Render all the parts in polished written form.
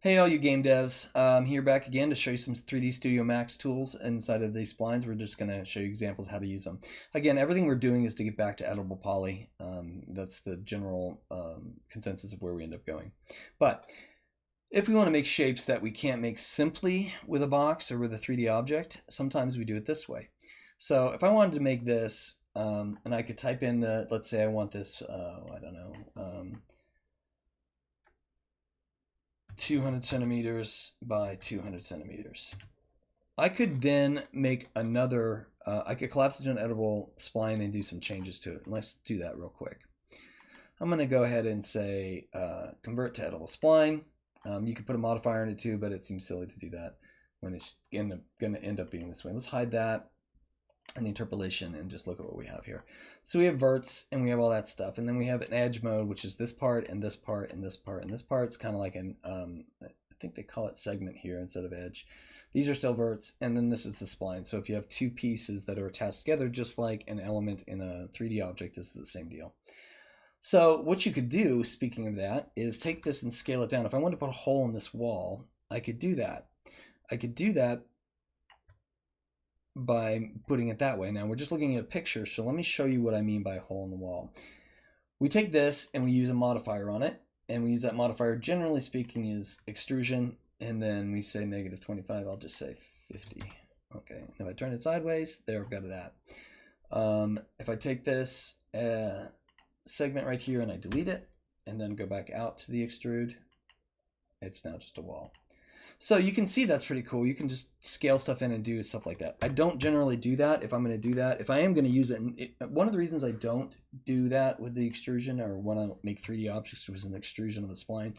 Hey all you game devs, I'm here back again to show you some 3D Studio Max tools inside of these splines. We're just going to show you examples how to use them. Again, everything we're doing is to get back to editable poly. That's the general consensus of where we end up going. But if we want to make shapes that we can't make simply with a box or with a 3D object, sometimes we do it this way. So if I wanted to make this, and I could type in the, let's say I want this, I don't know, 200 centimeters by 200 centimeters. I could then make another, I could collapse it to an editable spline and do some changes to it. And let's do that real quick. I'm going to go ahead and say convert to editable spline. You could put a modifier in it too, but it seems silly to do that when it's going to end up being this way. Let's hide that and the interpolation and just look at what we have here. So we have verts and we have all that stuff, and then we have an edge mode, which is this part and this part and this part and this part. It's kind of like an I think they call it segment here instead of edge. These are still verts, and then this is the spline. So if you have two pieces that are attached together, just like an element in a 3D object, this is the same deal. So what you could do, speaking of that, is take this and scale it down. If I wanted to put a hole in this wall, I could do that. I could do that by putting it that way. Now we're just looking at a picture, so let me show you what I mean by a hole in the wall. We take this and we use a modifier on it, and we use that modifier, generally speaking, is extrusion, and then we say negative 25. I'll just say 50. Okay, and if I turn it sideways, there I've got that. If I take this segment right here and I delete it, and then go back out to the extrude, it's now just a wall. So you can see that's pretty cool. You can just scale stuff in and do stuff like that. I don't generally do that if I'm going to do that. If I am going to use it, and one of the reasons I don't do that with the extrusion, or when I make 3D objects with an extrusion of a spline,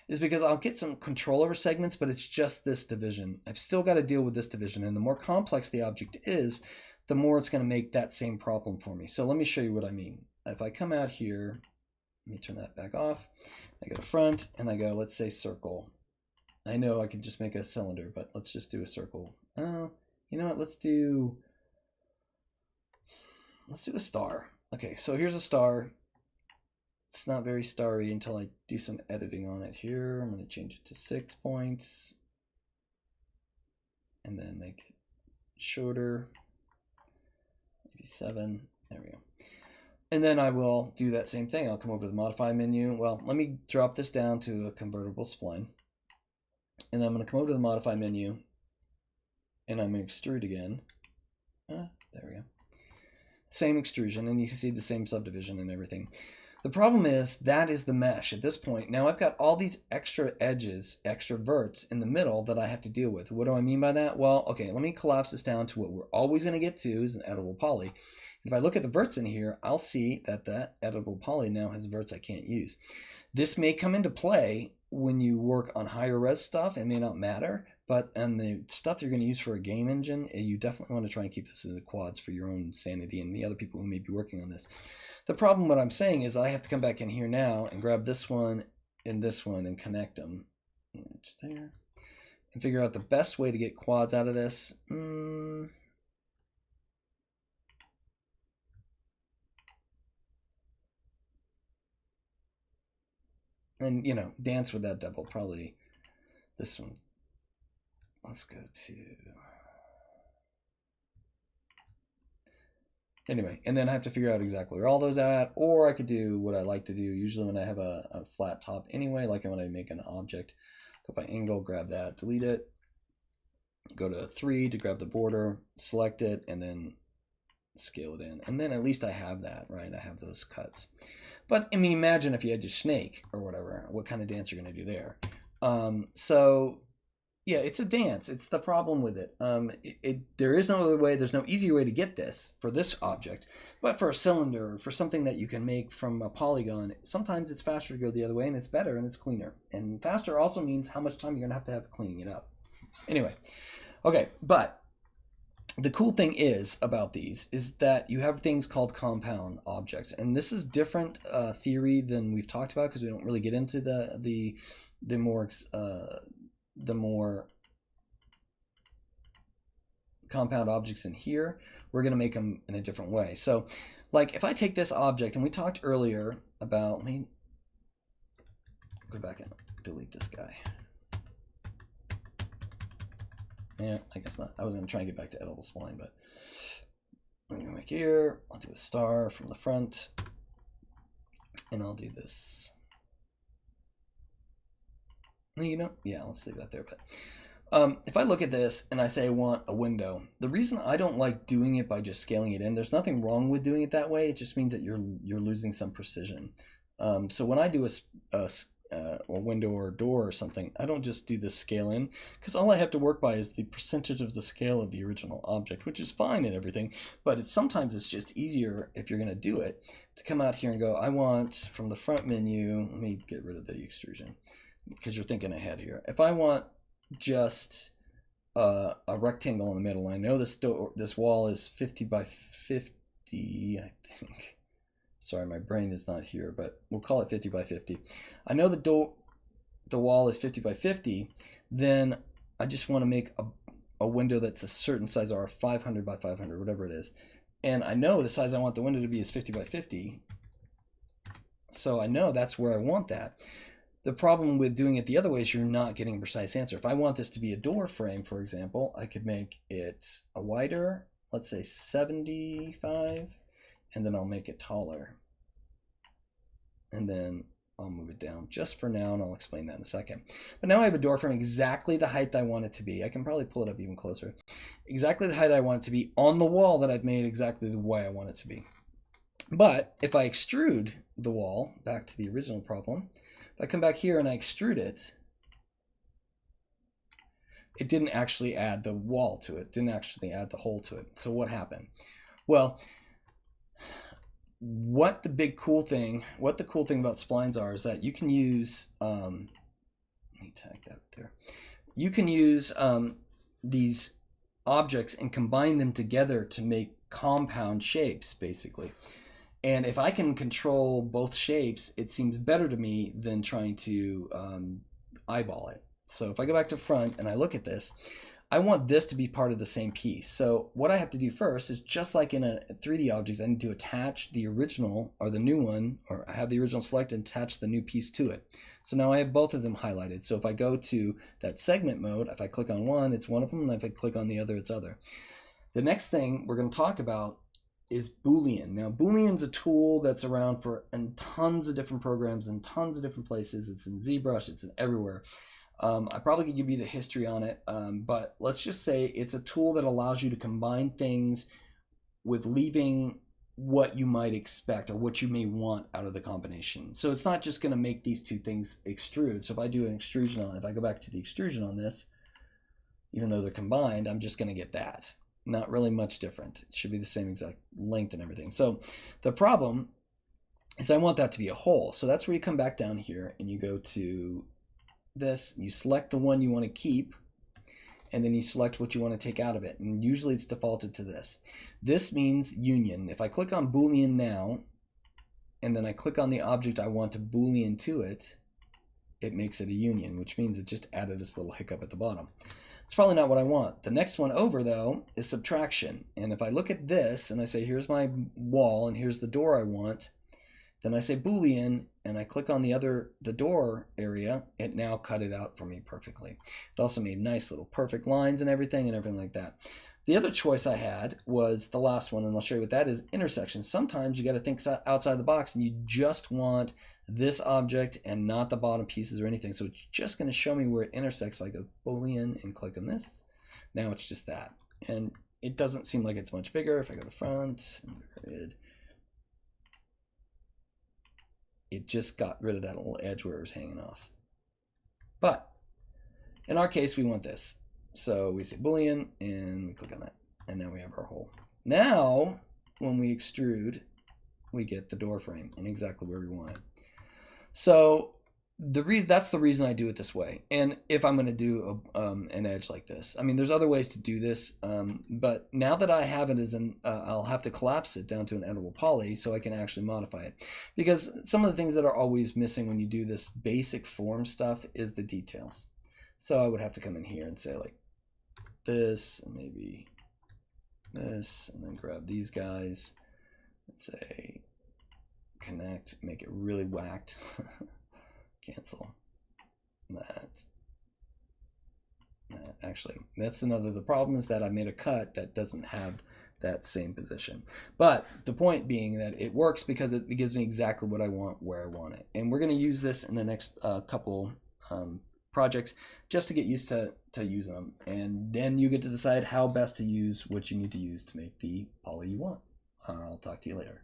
is because I'll get some control over segments, but it's just this division. I've still got to deal with this division, and the more complex the object is, the more it's going to make that same problem for me. So let me show you what I mean. If I come out here, let me turn that back off. I go to front, and I go, let's say circle. I know I could just make a cylinder, but let's just do a circle. Oh, you know what? Let's do a star. Okay, so here's a star. It's not very starry until I do some editing on it here. I'm going to change it to 6 points and then make it shorter, maybe 7. There we go. And then I will do that same thing. I'll come over to the modify menu. Well, let me drop this down to a convertible spline. And I'm going to come over to the modify menu, and I'm going to extrude again. There we go. Same extrusion, and you can see the same subdivision and everything. The problem is that is the mesh at this point. Now I've got all these extra edges, extra verts in the middle that I have to deal with. What do I mean by that? Well, okay, let me collapse this down to what we're always going to get to is an editable poly. If I look at the verts in here, I'll see that that editable poly now has verts I can't use. This may come into play when you work on higher res stuff. It may not matter, but on the stuff you're going to use for a game engine, you definitely want to try and keep this in the quads for your own sanity and the other people who may be working on this. The problem, what I'm saying, is I have to come back in here now and grab this one and connect them. Just there. And figure out the best way to get quads out of this. And, you know, dance with that double, probably this one. Let's go to... Anyway, and then I have to figure out exactly where all those are at, or I could do what I like to do usually when I have a flat top anyway, like when I make an object. Go by angle, grab that, delete it, go to 3 to grab the border, select it, and then scale it in. And then at least I have that, right? I have those cuts. But, I mean, imagine if you had your snake or whatever, what kind of dance you're going to do there. So, yeah, it's a dance. It's the problem with it. There is no other way. There's no easier way to get this for this object. But for a cylinder, for something that you can make from a polygon, sometimes it's faster to go the other way, and it's better, and it's cleaner. And faster also means how much time you're going to have cleaning it up. Anyway, okay, but the cool thing is about these is that you have things called compound objects, and this is different theory than we've talked about because we don't really get into the more compound objects in here. We're going to make them in a different way. So, like if I take this object, and we talked earlier about, let me go back and delete this guy. Yeah, I guess not. I was going to try and get back to Editable Spline, but I'm going to go back here. I'll do a star from the front, and I'll do this. You know, yeah, let's leave that there. But if I look at this and I say I want a window, the reason I don't like doing it by just scaling it in, there's nothing wrong with doing it that way. It just means that you're losing some precision. So when I do a window or a door or something, I don't just do the scale in, because all I have to work by is the percentage of the scale of the original object, which is fine and everything, but sometimes it's just easier, if you're going to do it, to come out here and go, I want from the front menu, let me get rid of the extrusion, because you're thinking ahead here. If I want just a rectangle in the middle, I know this wall is 50 by 50, I think. Sorry, my brain is not here, but we'll call it 50 by 50. I know the wall is 50 by 50, then I just want to make a window that's a certain size, or 500 by 500, whatever it is. And I know the size I want the window to be is 50 by 50, so I know that's where I want that. The problem with doing it the other way is you're not getting a precise answer. If I want this to be a door frame, for example, I could make it a wider, let's say 75, and then I'll make it taller. And then I'll move it down just for now, and I'll explain that in a second. But now I have a door frame exactly the height I want it to be. I can probably pull it up even closer. Exactly the height I want it to be on the wall that I've made exactly the way I want it to be. But if I extrude the wall, back to the original problem, if I come back here and I extrude it, it didn't actually add the wall to it, didn't actually add the hole to it. So what happened? Well, what the cool thing about splines are is that you can use, let me tag that there. You can use these objects and combine them together to make compound shapes, basically. And if I can control both shapes, it seems better to me than trying to eyeball it. So if I go back to front and I look at this, I want this to be part of the same piece. So what I have to do first is, just like in a 3D object, I need to attach the original, or the new one, or I have the original selected and attach the new piece to it. So now I have both of them highlighted. So if I go to that segment mode, if I click on one, it's one of them, and if I click on the other, it's other. The next thing we're going to talk about is Boolean. Now, Boolean's a tool that's around in tons of different programs and tons of different places. It's in ZBrush, it's in everywhere. I probably could give you the history on it, but let's just say it's a tool that allows you to combine things with leaving what you might expect or what you may want out of the combination. So it's not just going to make these two things extrude. So if I do an extrusion on it, if I go back to the extrusion on this, even though they're combined, I'm just going to get that. Not really much different. It should be the same exact length and everything. So the problem is I want that to be a hole. So that's where you come back down here and you go to this, you select the one you want to keep, and then you select what you want to take out of it, and usually it's defaulted to this. This means union. If I click on Boolean now, and then I click on the object I want to Boolean to it, it makes it a union, which means it just added this little hiccup at the bottom. It's probably not what I want. The next one over, though, is subtraction. And if I look at this and I say, here's my wall and here's the door I want, then I say Boolean and I click on the door area, it now cut it out for me perfectly. It also made nice little perfect lines and everything like that. The other choice I had was the last one, and I'll show you what that is, intersection. Sometimes you got to think outside the box and you just want this object and not the bottom pieces or anything. So it's just going to show me where it intersects. If I go Boolean and click on this, now it's just that. And it doesn't seem like it's much bigger. If I go to front, it just got rid of that little edge where it was hanging off. But in our case, we want this. So we say Boolean and we click on that. And now we have our hole. Now, when we extrude, we get the door frame and exactly where we want it. So that's the reason I do it this way. And if I'm going to do an edge like this, I mean, there's other ways to do this, but now that I have it as I'll have to collapse it down to an editable poly so I can actually modify it. Because some of the things that are always missing when you do this basic form stuff is the details. So I would have to come in here and say like this, and maybe this, and then grab these guys and say connect, make it really whacked. Cancel that. actually. That's another, the problem is that I made a cut that doesn't have that same position. But the point being that it works because it gives me exactly what I want where I want it. And we're going to use this in the next couple projects just to get used to using them. And then you get to decide how best to use what you need to use to make the poly you want. I'll talk to you later.